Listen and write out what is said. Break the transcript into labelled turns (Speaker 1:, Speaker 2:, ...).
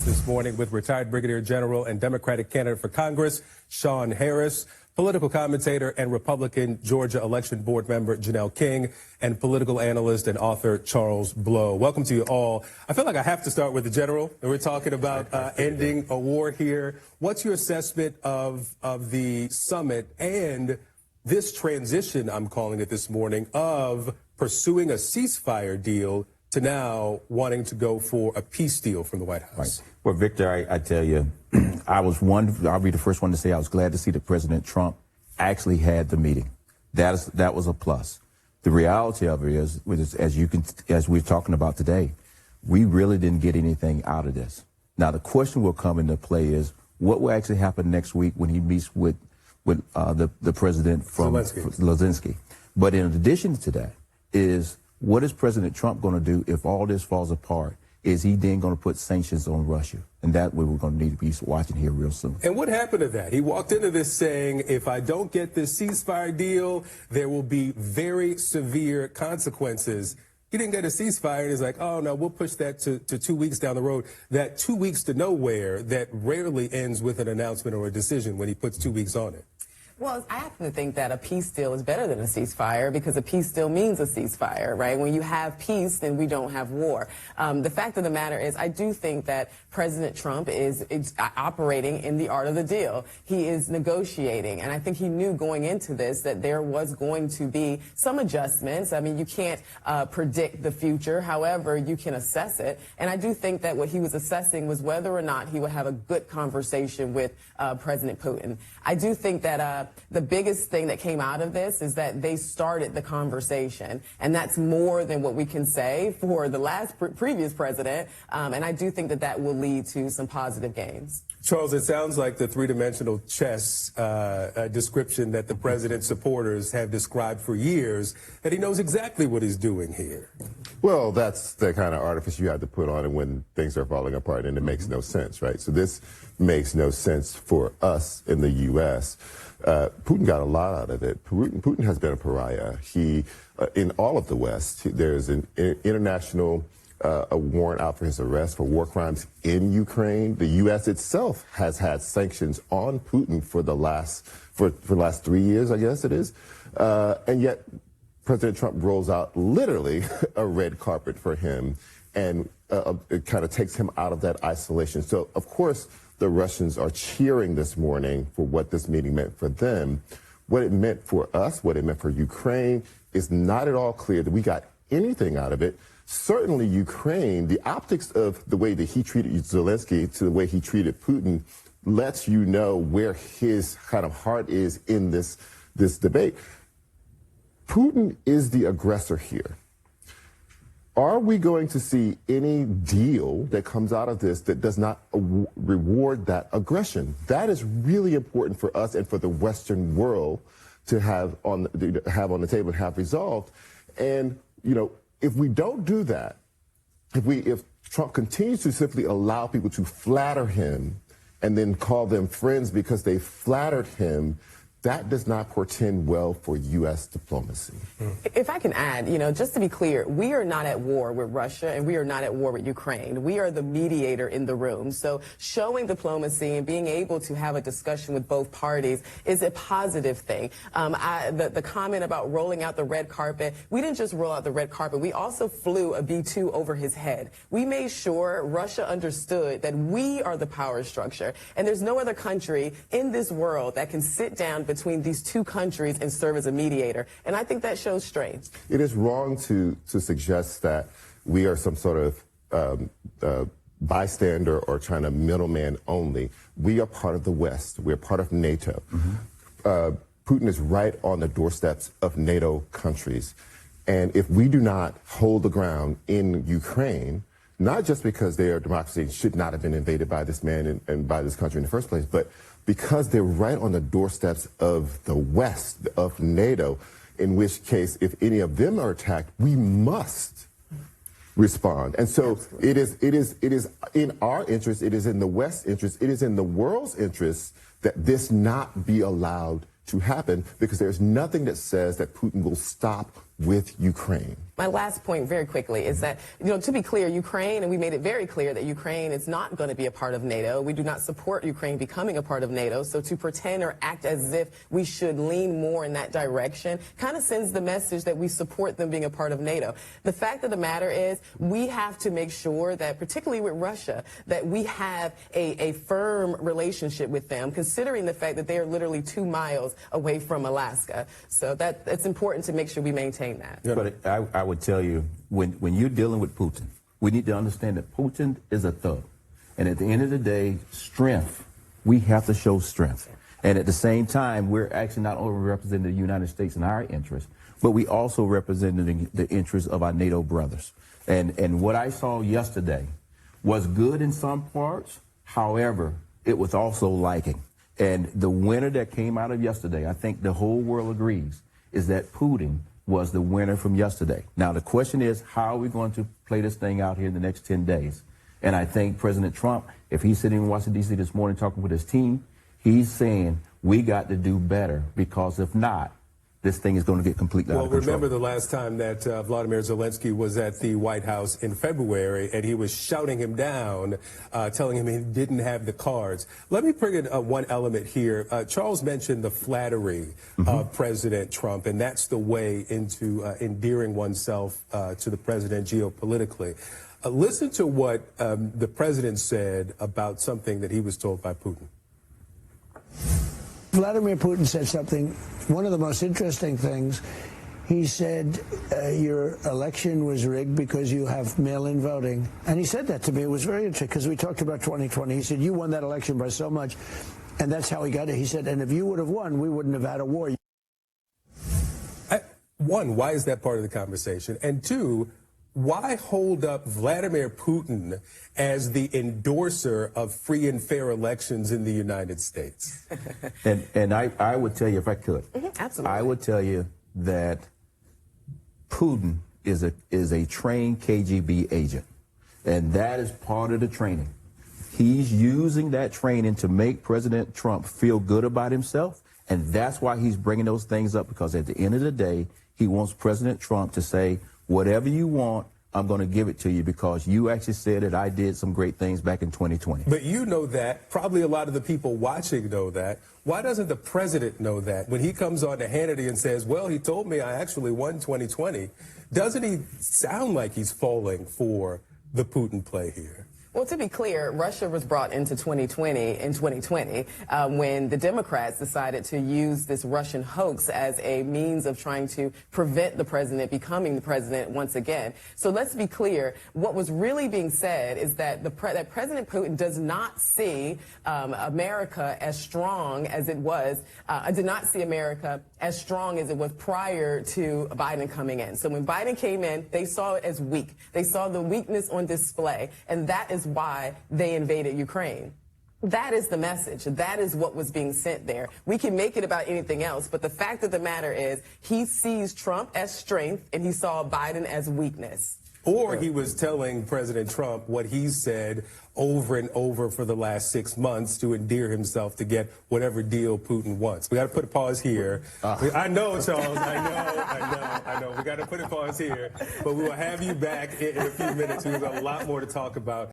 Speaker 1: This morning with retired Brigadier General and Democratic candidate for Congress, Sean Harris, political commentator and Republican Georgia Election Board member Janelle King, and political analyst and author Charles Blow. Welcome to you all. I feel like I have to start with the General. We're talking about ending a war here. What's your assessment of the summit and this transition, I'm calling it this morning, of pursuing a ceasefire deal to now wanting to go for a peace deal from the White House?
Speaker 2: Right. Well, Victor, I tell you, I'll be the first one to say I was glad to see that President Trump actually had the meeting. That was a plus. The reality of it is, as we're talking about today, we really didn't get anything out of this. Now, the question will come into play is what will actually happen next week when he meets with the president from Zelensky. But in addition to that is, what is President Trump going to do if all this falls apart? Is he then going to put sanctions on Russia? And that we're going to need to be watching here real soon.
Speaker 1: And what happened to that? He walked into this saying, if I don't get this ceasefire deal, there will be very severe consequences. He didn't get a ceasefire, and he's like, oh, no, we'll push that to 2 weeks down the road. That 2 weeks to nowhere that rarely ends with an announcement or a decision when he puts 2 weeks on it.
Speaker 3: Well, I happen to think that a peace deal is better than a ceasefire because a peace deal means a ceasefire, right? When you have peace, then we don't have war. The fact of the matter is, I do think that President Trump is operating in the art of the deal. He is negotiating, and I think he knew going into this that there was going to be some adjustments. I mean, you can't predict the future. However, you can assess it. And I do think that what he was assessing was whether or not he would have a good conversation with President Putin. I do think that the biggest thing that came out of this is that they started the conversation, and that's more than what we can say for the last previous president. And I do think that that will lead to some positive gains.
Speaker 1: Charles, it sounds like the three-dimensional chess description that the president's supporters have described for years, that he knows exactly what he's doing here.
Speaker 4: Well, that's the kind of artifice you have to put on it when things are falling apart, and it makes no sense, right? So this makes no sense for us in the U.S. Putin got a lot out of it. Putin has been a pariah. He, in all of the West, there's an international a warrant out for his arrest for war crimes in Ukraine. The U.S. itself has had sanctions on Putin for the last 3 years, I guess it is. And yet President Trump rolls out literally a red carpet for him, and it kind of takes him out of that isolation. So, of course, the Russians are cheering this morning for what this meeting meant for them. What it meant for us, what it meant for Ukraine, is not at all clear that we got anything out of it. Certainly Ukraine, the optics of the way that he treated Zelensky to the way he treated Putin lets you know where his kind of heart is in this debate. Putin is the aggressor here. Are we going to see any deal that comes out of this that does not reward that aggression? That is really important for us and for the Western world to have on the table and have resolved. And, you know, if we don't do that, if Trump continues to simply allow people to flatter him and then call them friends because they flattered him, that does not portend well for U.S. diplomacy.
Speaker 3: If I can add, you know, just to be clear, we are not at war with Russia and we are not at war with Ukraine. We are the mediator in the room. So showing diplomacy and being able to have a discussion with both parties is a positive thing. The comment about rolling out the red carpet, we didn't just roll out the red carpet. We also flew a B-2 over his head. We made sure Russia understood that we are the power structure, and there's no other country in this world that can sit down between these two countries and serve as a mediator. And I think that shows strength.
Speaker 4: It is wrong to suggest that we are some sort of bystander or trying to middleman only. We are part of the West. We're part of NATO. Putin is right on the doorsteps of NATO countries. And if we do not hold the ground in Ukraine, not just because they are democracy and should not have been invaded by this man and by this country in the first place, but because they're right on the doorsteps of the West, of NATO, in which case, if any of them are attacked, we must respond. And so it is in our interest, it is in the West's interest, it is in the world's interest that this not be allowed to happen, because there's nothing that says that Putin will stop with Ukraine.
Speaker 3: My last point very quickly is that, to be clear, Ukraine, and we made it very clear that Ukraine is not going to be a part of NATO. We do not support Ukraine becoming a part of NATO. So to pretend or act as if we should lean more in that direction kind of sends the message that we support them being a part of NATO. The fact of the matter is we have to make sure that, particularly with Russia, that we have a firm relationship with them, considering the fact that they are literally 2 miles away from Alaska. So it's important to make sure we maintain that.
Speaker 2: But I would tell you, when you're dealing with Putin, we need to understand that Putin is a thug. And at the end of the day, strength, we have to show strength. And at the same time, we're actually not only representing the United States in our interests, but we also representing the interests of our NATO brothers. And what I saw yesterday was good in some parts. However, it was also lacking. And the winner that came out of yesterday, I think the whole world agrees, is that Putin was the winner from yesterday. Now, the question is, how are we going to play this thing out here in the next 10 days? And I think President Trump, if he's sitting in Washington, D.C. this morning talking with his team, he's saying we got to do better, because if not, this thing is going to get completely out of control.
Speaker 1: Well, remember the last time that Vladimir Zelensky was at the White House in February, and he was shouting him down, telling him he didn't have the cards. Let me bring in one element here. Charles mentioned the flattery of President Trump, and that's the way into endearing oneself to the president geopolitically. Listen to what the president said about something that he was told by Putin.
Speaker 5: Vladimir Putin said something, one of the most interesting things. He said, your election was rigged because you have mail-in voting. And he said that to me. It was very interesting, because we talked about 2020. He said, you won that election by so much. And that's how he got it. He said, and if you would have won, we wouldn't have had a war.
Speaker 1: One, why is that part of the conversation? And two, why hold up Vladimir Putin as the endorser of free and fair elections in the United States?
Speaker 2: And I would tell you, if I could,
Speaker 3: Absolutely.
Speaker 2: I would tell you that Putin is a trained KGB agent, and that is part of the training. He's using that training to make President Trump feel good about himself, and that's why he's bringing those things up, because at the end of the day, he wants President Trump to say, whatever you want, I'm going to give it to you, because you actually said that I did some great things back in 2020.
Speaker 1: But you know that. Probably a lot of the people watching know that. Why doesn't the president know that? When he comes on to Hannity and says, well, he told me I actually won 2020, doesn't he sound like he's falling for the Putin play here?
Speaker 3: Well, to be clear, Russia was brought into 2020 in 2020 when the Democrats decided to use this Russian hoax as a means of trying to prevent the president becoming the president once again. So let's be clear. What was really being said is that that President Putin does not see America as strong as it was. Did not see America as strong as it was prior to Biden coming in. So when Biden came in, they saw it as weak. They saw the weakness on display, and that is why they invaded Ukraine. That is the message. That is what was being sent there. We can make it about anything else, but the fact of the matter is he sees Trump as strength and he saw Biden as weakness.
Speaker 1: Or he was telling President Trump what he said over and over for the last 6 months to endear himself to get whatever deal Putin wants. We got to put a pause here. I know, Charles. I know. We got to put a pause here. But we will have you back in a few minutes. We've got a lot more to talk about.